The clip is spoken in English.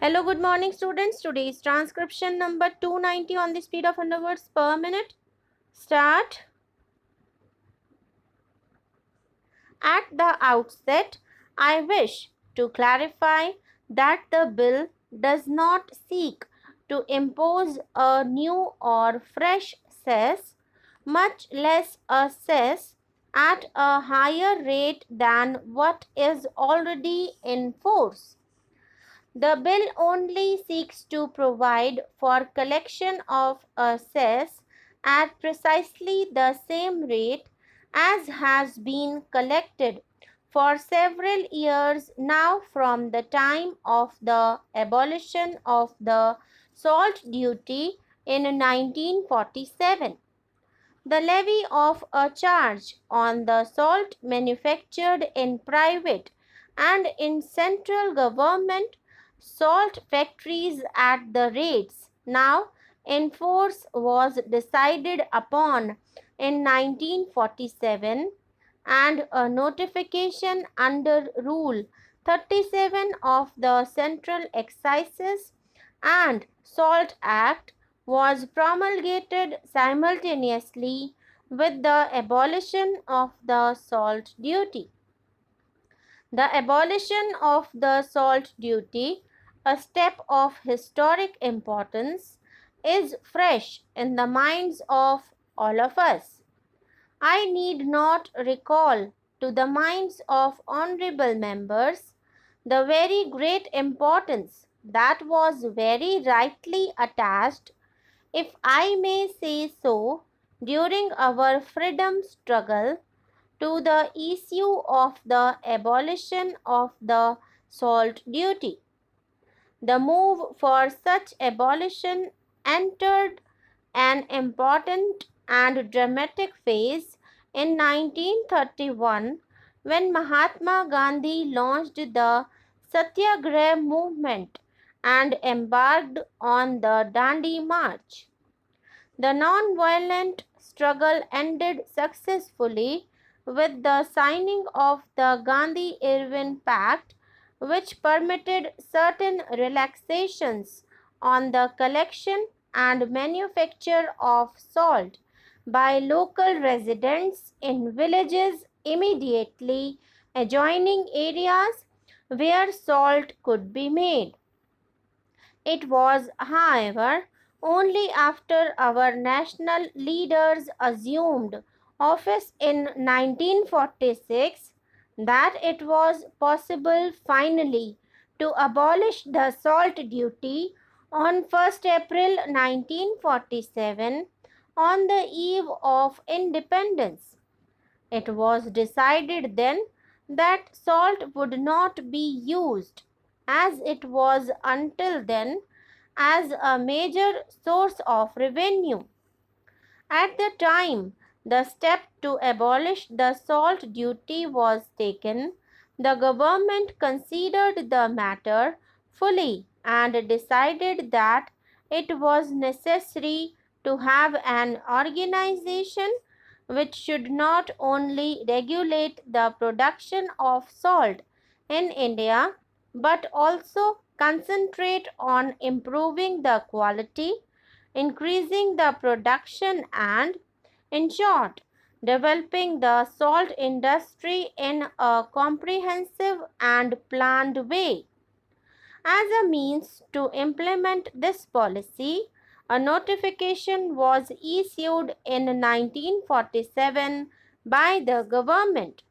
Hello, good morning, students. Today's transcription number 290 on the speed of 100 words per minute. Start. At the outset, I wish to clarify that the bill does not seek to impose a new or fresh cess, much less a cess at a higher rate than what is already in force. The bill only seeks to provide for collection of a cess at precisely the same rate as has been collected for several years now from the time of the abolition of the salt duty in 1947. The levy of a charge on the salt manufactured in private and in central government salt factories at the rates now in force was decided upon in 1947, and a notification under Rule 37 of the Central Excises and Salt Act was promulgated simultaneously with the abolition of the salt duty. The abolition of the salt duty, a step of historic importance, is fresh in the minds of all of us. I need not recall to the minds of honorable members the very great importance that was very rightly attached, if I may say so, during our freedom struggle to the issue of the abolition of the salt duty. The move for such abolition entered an important and dramatic phase in 1931 when Mahatma Gandhi launched the Satyagraha movement and embarked on the Dandi March. The non-violent struggle ended successfully with the signing of the Gandhi-Irwin Pact, which permitted certain relaxations on the collection and manufacture of salt by local residents in villages immediately adjoining areas where salt could be made. It was, however, only after our national leaders assumed office in 1946 that it was possible finally to abolish the salt duty on 1st April 1947 on the eve of independence. It was decided then that salt would not be used, as it was until then, as a major source of revenue. At the time the step to abolish the salt duty was taken, the government considered the matter fully and decided that it was necessary to have an organization which should not only regulate the production of salt in India but also concentrate on improving the quality, increasing the production, and, in short, developing the salt industry in a comprehensive and planned way. As a means to implement this policy, a notification was issued in 1947 by the government